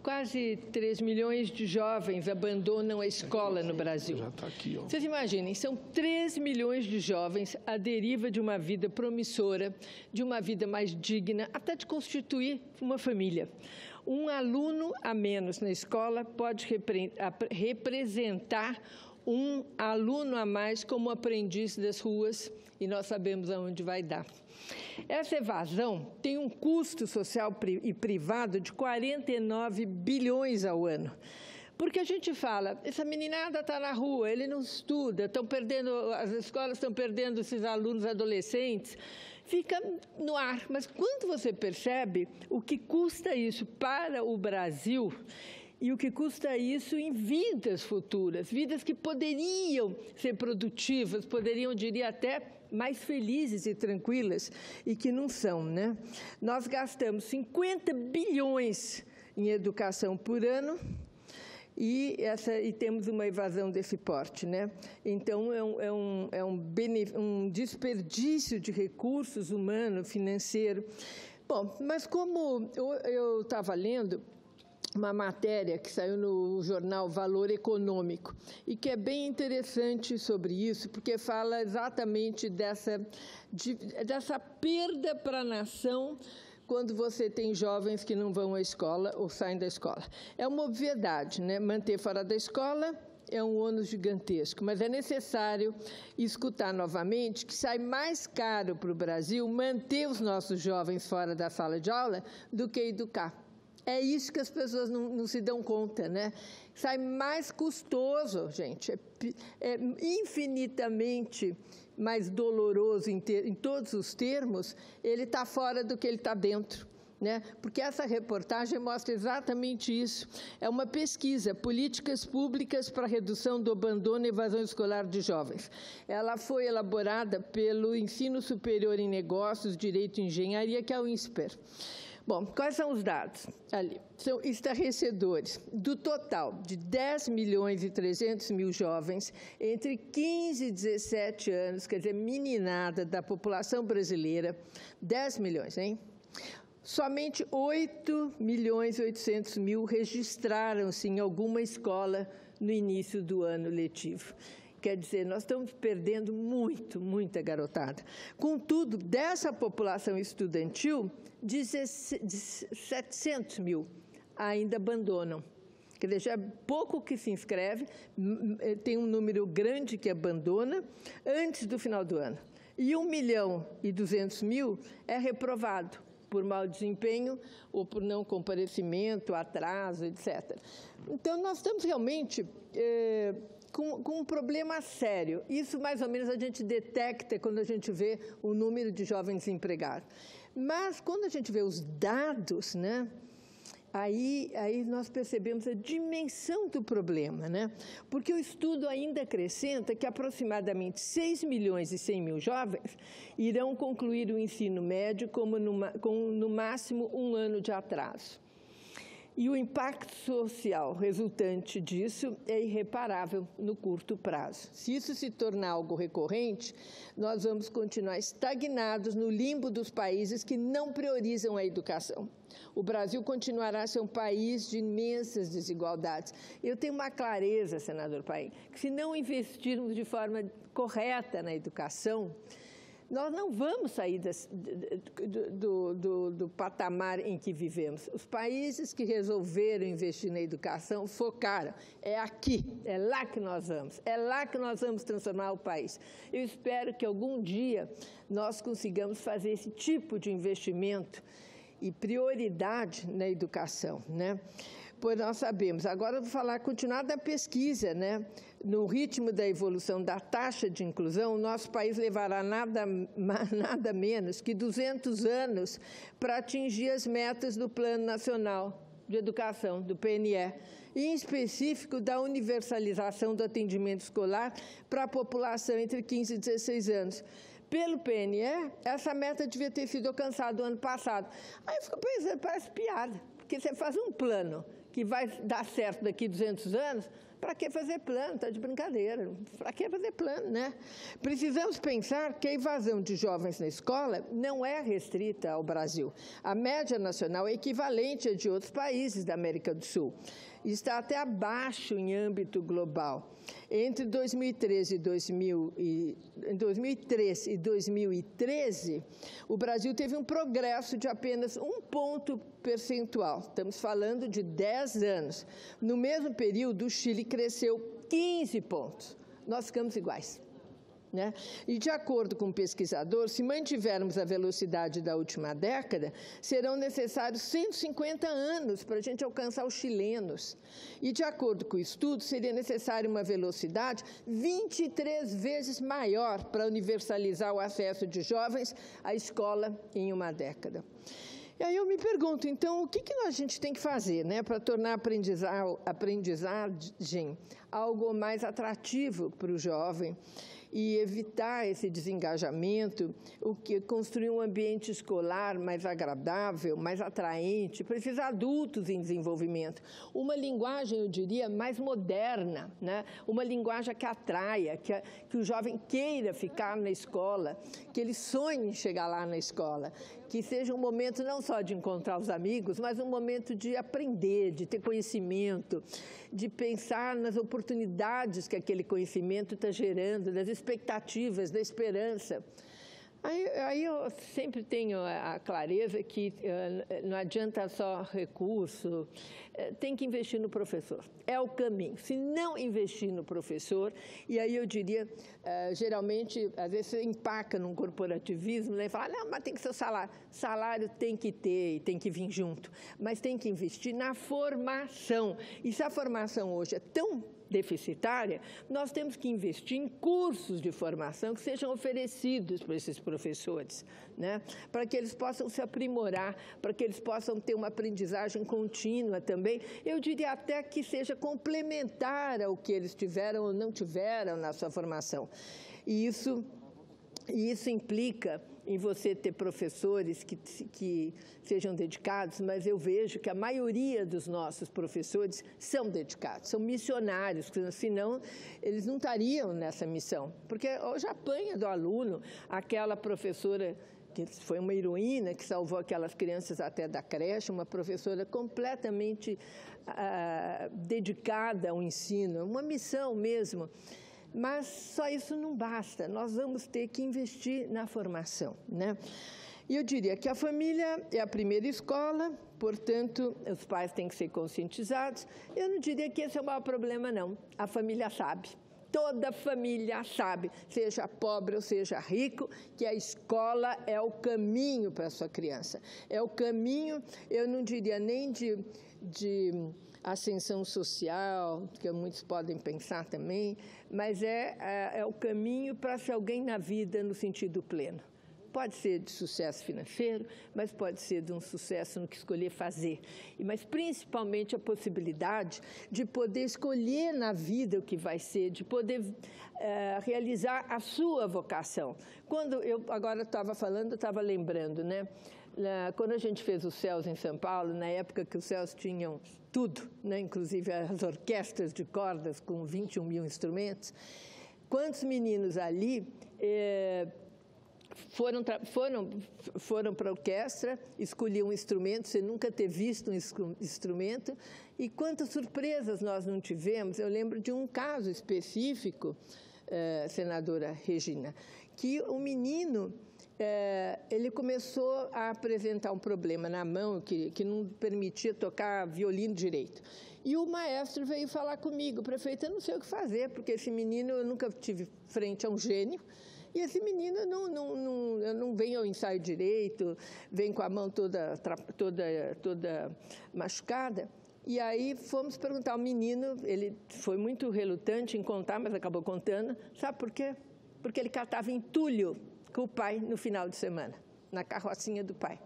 Quase 3 milhões de jovens abandonam a escola no Brasil. Já está aqui, ó. Vocês imaginem, são 3 milhões de jovens à deriva de uma vida promissora, de uma vida mais digna, até de constituir uma família. Um aluno a menos na escola pode representar um aluno a mais como aprendiz das ruas, e nós sabemos aonde vai dar. Essa evasão tem um custo social e privado de 49 bilhões ao ano. Porque a gente fala, essa meninada está na rua, ele não estuda, as escolas estão perdendo esses alunos adolescentes, fica no ar. Mas quando você percebe o que custa isso para o Brasil, e o que custa isso em vidas futuras, vidas que poderiam ser produtivas, poderiam, diria até, mais felizes e tranquilas, e que não são, né? Nós gastamos 50 bilhões em educação por ano, e temos uma evasão desse porte, né? Então, é um desperdício de recursos humanos, financeiro. Bom, mas como eu estava lendo uma matéria que saiu no jornal Valor Econômico e que é bem interessante sobre isso, porque fala exatamente dessa perda para a nação quando você tem jovens que não vão à escola ou saem da escola. É uma obviedade, né? Manter fora da escola é um ônus gigantesco, mas é necessário escutar novamente que sai mais caro para o Brasil manter os nossos jovens fora da sala de aula do que educar. É isso que as pessoas não se dão conta, né? Sai mais custoso, gente, é infinitamente mais doloroso em todos os termos, ele está fora do que ele está dentro, né? Porque essa reportagem mostra exatamente isso. É uma pesquisa, Políticas Públicas para a Redução do Abandono e Evasão Escolar de Jovens. Ela foi elaborada pelo Ensino Superior em Negócios, Direito e Engenharia, que é o INSPER. Bom, quais são os dados ali? São estarrecedores. Do total de 10 milhões e 300 mil jovens entre 15 e 17 anos, quer dizer, meninada da população brasileira, 10 milhões, hein? Somente 8 milhões e 800 mil registraram-se em alguma escola no início do ano letivo. Quer dizer, nós estamos perdendo muita garotada. Contudo, dessa população estudantil, 700 mil ainda abandonam. Quer dizer, já é pouco que se inscreve, tem um número grande que abandona antes do final do ano. E 1 milhão e 200 mil é reprovado por mau desempenho ou por não comparecimento, atraso, etc. Então, nós estamos realmente com um problema sério. Isso, mais ou menos, a gente detecta quando a gente vê o número de jovens empregados. Mas, quando a gente vê os dados, né, aí nós percebemos a dimensão do problema, né? Porque o estudo ainda acrescenta que aproximadamente 6 milhões e 100 mil jovens irão concluir o ensino médio com no máximo 1 ano de atraso. E o impacto social resultante disso é irreparável no curto prazo. Se isso se tornar algo recorrente, nós vamos continuar estagnados no limbo dos países que não priorizam a educação. O Brasil continuará a ser um país de imensas desigualdades. Eu tenho uma clareza, senador Paim, que se não investirmos de forma correta na educação, nós não vamos sair do patamar em que vivemos. Os países que resolveram investir na educação focaram. É aqui, é lá que nós vamos. É lá que nós vamos transformar o país. Eu espero que algum dia nós consigamos fazer esse tipo de investimento e prioridade na educação, né? Pois nós sabemos. Agora eu vou continuar da pesquisa, né? No ritmo da evolução da taxa de inclusão, o nosso país levará nada menos que 200 anos para atingir as metas do Plano Nacional de Educação, do PNE, e em específico da universalização do atendimento escolar para a população entre 15 e 16 anos. Pelo PNE, essa meta devia ter sido alcançada no ano passado. Aí eu fico pensando, parece piada, porque você faz um plano que vai dar certo daqui a 200 anos, para que fazer plano? Está de brincadeira. Para que fazer plano, né? Precisamos pensar que a evasão de jovens na escola não é restrita ao Brasil. A média nacional é equivalente à de outros países da América do Sul. Está até abaixo em âmbito global. Entre 2003 e 2013, o Brasil teve um progresso de apenas 1 ponto percentual. Estamos falando de 10 anos. No mesmo período, o Chile cresceu 15 pontos. Nós ficamos iguais. Né? E, de acordo com o pesquisador, se mantivermos a velocidade da última década, serão necessários 150 anos para a gente alcançar os chilenos. E, de acordo com o estudo, seria necessária uma velocidade 23 vezes maior para universalizar o acesso de jovens à escola em uma década. E aí eu me pergunto, então, o que a gente tem que fazer, né, para tornar a aprendizagem algo mais atrativo para o jovem e evitar esse desengajamento, construir um ambiente escolar mais agradável, mais atraente para esses adultos em desenvolvimento. Uma linguagem, eu diria, mais moderna, né? Uma linguagem que atraia, que o jovem queira ficar na escola, que ele sonhe em chegar lá na escola, que seja um momento não só de encontrar os amigos, mas um momento de aprender, de ter conhecimento, de pensar nas oportunidades que aquele conhecimento está gerando, das expectativas, da esperança. Aí eu sempre tenho a clareza que não adianta só recurso, tem que investir no professor. É o caminho. Se não investir no professor, e aí eu diria, geralmente, às vezes você empaca num corporativismo, né, e fala, não, mas tem que ser o salário. Salário tem que ter e tem que vir junto, mas tem que investir na formação. E se a formação hoje é tão deficitária, nós temos que investir em cursos de formação que sejam oferecidos para esses professores, né? Para que eles possam se aprimorar, para que eles possam ter uma aprendizagem contínua também. Eu diria até que seja complementar ao que eles tiveram ou não tiveram na sua formação. E isso implica em você ter professores que sejam dedicados, mas eu vejo que a maioria dos nossos professores são dedicados, são missionários, senão eles não estariam nessa missão. Porque hoje apanha do aluno aquela professora que foi uma heroína, que salvou aquelas crianças até da creche, uma professora completamente dedicada ao ensino, uma missão mesmo. Mas só isso não basta, nós vamos ter que investir na formação, né? E eu diria que a família é a primeira escola, portanto, os pais têm que ser conscientizados. Eu não diria que esse é o maior problema, não. A família sabe. Toda família sabe, seja pobre ou seja rico, que a escola é o caminho para a sua criança. É o caminho, eu não diria nem de ascensão social, que muitos podem pensar também, mas é o caminho para ser alguém na vida no sentido pleno. Pode ser de sucesso financeiro, mas pode ser de um sucesso no que escolher fazer. Mas, principalmente, a possibilidade de poder escolher na vida o que vai ser, de poder realizar a sua vocação. Quando eu agora estava falando, eu estava lembrando, né? Quando a gente fez os CELS em São Paulo, na época que os CELS tinham tudo, né? Inclusive as orquestras de cordas com 21 mil instrumentos, quantos meninos ali foram para a orquestra, escolhiam um instrumento, sem nunca ter visto um instrumento, e quantas surpresas nós não tivemos. Eu lembro de um caso específico, senadora Regina, que o menino, ele começou a apresentar um problema na mão que não permitia tocar violino direito. E o maestro veio falar comigo, prefeito, eu não sei o que fazer, porque esse menino, eu nunca tive frente a um gênio, e esse menino não vem ao ensaio direito, vem com a mão toda machucada. E aí fomos perguntar ao menino, ele foi muito relutante em contar, mas acabou contando. Sabe por quê? Porque ele cantava entulho com o pai no final de semana, na carrocinha do pai.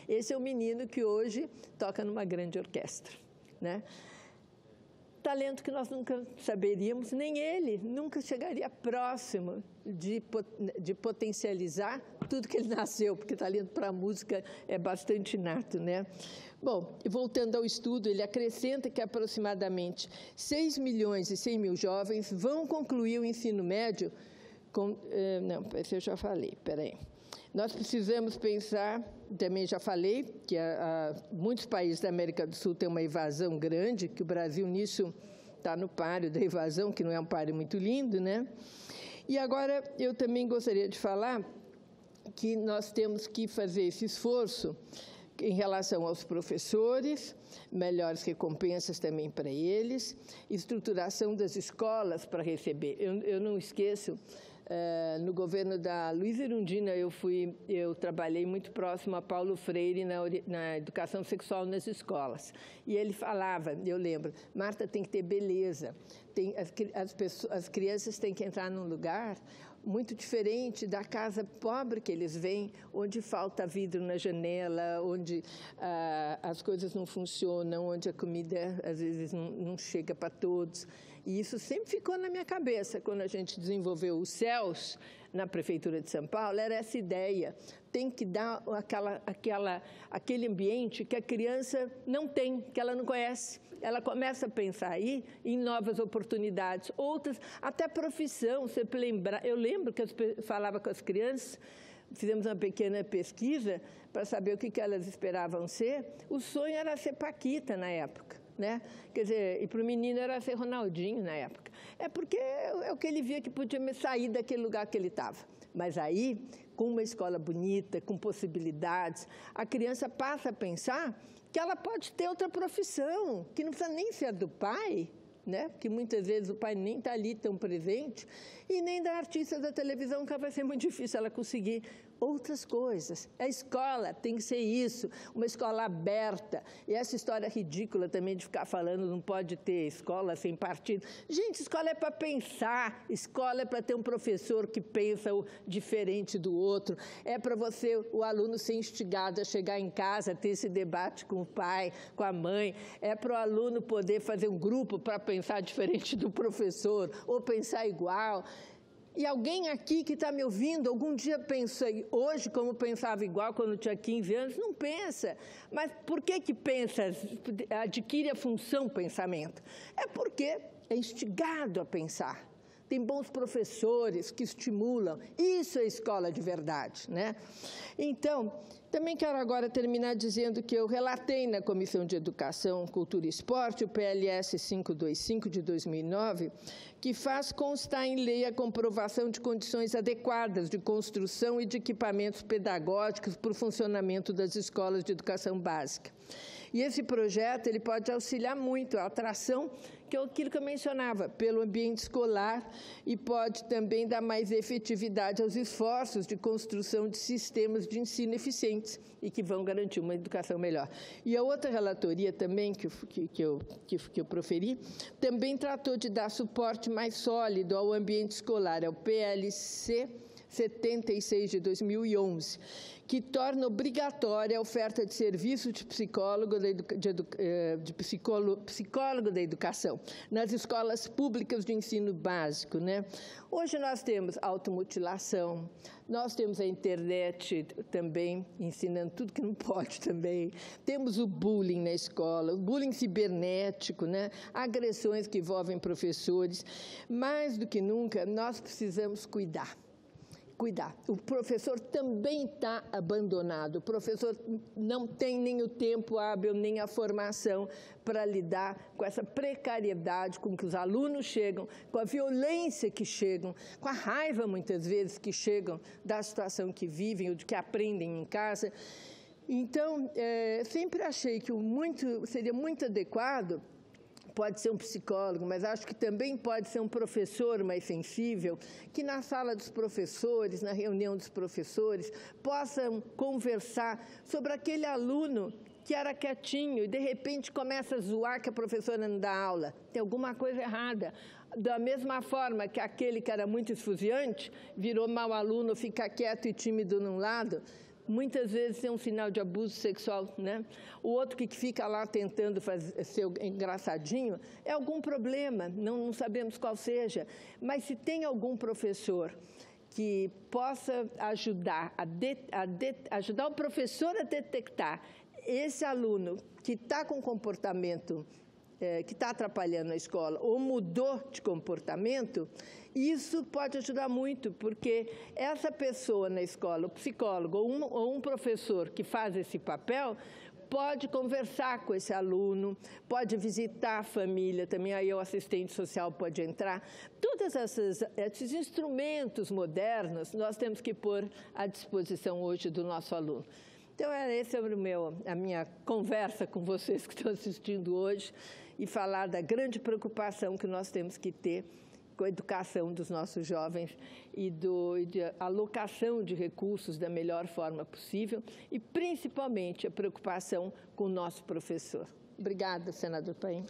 Esse é o menino que hoje toca numa grande orquestra, né? talento que nós nunca saberíamos, nem ele nunca chegaria próximo de potencializar tudo que ele nasceu, porque talento para a música é bastante inato, né? Bom, voltando ao estudo, ele acrescenta que aproximadamente 6 milhões e 100 mil jovens vão concluir o ensino médio com... não, esse eu já falei, peraí. Nós precisamos pensar, também já falei, que muitos países da América do Sul têm uma evasão grande, que o Brasil nisso está no páreo da evasão, que não é um páreo muito lindo, né? E agora eu também gostaria de falar que nós temos que fazer esse esforço em relação aos professores, melhores recompensas também para eles, estruturação das escolas para receber. Eu não esqueço, no governo da Luiza Erundina, eu trabalhei muito próximo a Paulo Freire na educação sexual nas escolas. E ele falava, eu lembro, Marta, tem que ter beleza, as crianças têm que entrar num lugar muito diferente da casa pobre que eles vêm, onde falta vidro na janela, onde as coisas não funcionam, onde a comida às vezes não chega para todos. E isso sempre ficou na minha cabeça quando a gente desenvolveu os CELS na Prefeitura de São Paulo, era essa ideia. Tem que dar aquele ambiente que a criança não tem, que ela não conhece. Ela começa a pensar aí em novas oportunidades, outras, até profissão. Você lembra, eu lembro que eu falava com as crianças, fizemos uma pequena pesquisa para saber o que elas esperavam ser. O sonho era ser Paquita na época, né? Quer dizer, e para o menino era ser Ronaldinho na época. É porque é o que ele via que podia sair daquele lugar que ele estava. Mas aí, com uma escola bonita, com possibilidades, a criança passa a pensar que ela pode ter outra profissão, que não precisa nem ser do pai, né? Porque muitas vezes o pai nem está ali tão presente, e nem da artista da televisão, que vai ser muito difícil ela conseguir outras coisas. A escola tem que ser isso, uma escola aberta. E essa história ridícula também de ficar falando não pode ter escola sem partido. Gente, escola é para pensar, escola é para ter um professor que pensa diferente do outro, é para o aluno ser instigado a chegar em casa, ter esse debate com o pai, com a mãe, é para o aluno poder fazer um grupo para pensar diferente do professor, ou pensar igual. E alguém aqui que está me ouvindo, algum dia pensa hoje como pensava igual quando tinha 15 anos? Não pensa. Mas por que pensa, adquire a função pensamento? É porque é instigado a pensar. Tem bons professores que estimulam. Isso é escola de verdade, né? Então, também quero agora terminar dizendo que eu relatei na Comissão de Educação, Cultura e Esporte, o PLS 525 de 2009, que faz constar em lei a comprovação de condições adequadas de construção e de equipamentos pedagógicos para o funcionamento das escolas de educação básica. E esse projeto ele pode auxiliar muito a atração, que é aquilo que eu mencionava, pelo ambiente escolar, e pode também dar mais efetividade aos esforços de construção de sistemas de ensino eficientes e que vão garantir uma educação melhor. E a outra relatoria também que eu proferi, também tratou de dar suporte mais sólido ao ambiente escolar, é o PLC 76 de 2011, que torna obrigatória a oferta de serviço de psicólogo da educação nas escolas públicas de ensino básico, né? Hoje nós temos automutilação, nós temos a internet também ensinando tudo que não pode também, temos o bullying na escola, o bullying cibernético, né? Agressões que envolvem professores. Mais do que nunca, nós precisamos cuidar. O professor também está abandonado. O professor não tem nem o tempo hábil, nem a formação para lidar com essa precariedade com que os alunos chegam, com a violência que chegam, com a raiva, muitas vezes, que chegam da situação que vivem ou de que aprendem em casa. Então, sempre achei que seria muito adequado. Pode ser um psicólogo, mas acho que também pode ser um professor mais sensível, que na sala dos professores, na reunião dos professores, possam conversar sobre aquele aluno que era quietinho e, de repente, começa a zoar que a professora não dá aula. Tem alguma coisa errada. Da mesma forma que aquele que era muito esfuziante, virou mau aluno, fica quieto e tímido num lado, muitas vezes é um sinal de abuso sexual, né? O outro que fica lá tentando ser engraçadinho é algum problema, não sabemos qual seja. Mas se tem algum professor que possa ajudar ajudar o professor a detectar esse aluno que está com comportamento que está atrapalhando a escola ou mudou de comportamento, isso pode ajudar muito, porque essa pessoa na escola, o psicólogo ou um professor que faz esse papel, pode conversar com esse aluno, pode visitar a família também, aí o assistente social pode entrar. Todos esses instrumentos modernos nós temos que pôr à disposição hoje do nosso aluno. Então, essa é a minha conversa com vocês que estão assistindo hoje e falar da grande preocupação que nós temos que ter com a educação dos nossos jovens e de alocação de recursos da melhor forma possível e, principalmente, a preocupação com o nosso professor. Obrigada, senador Paim.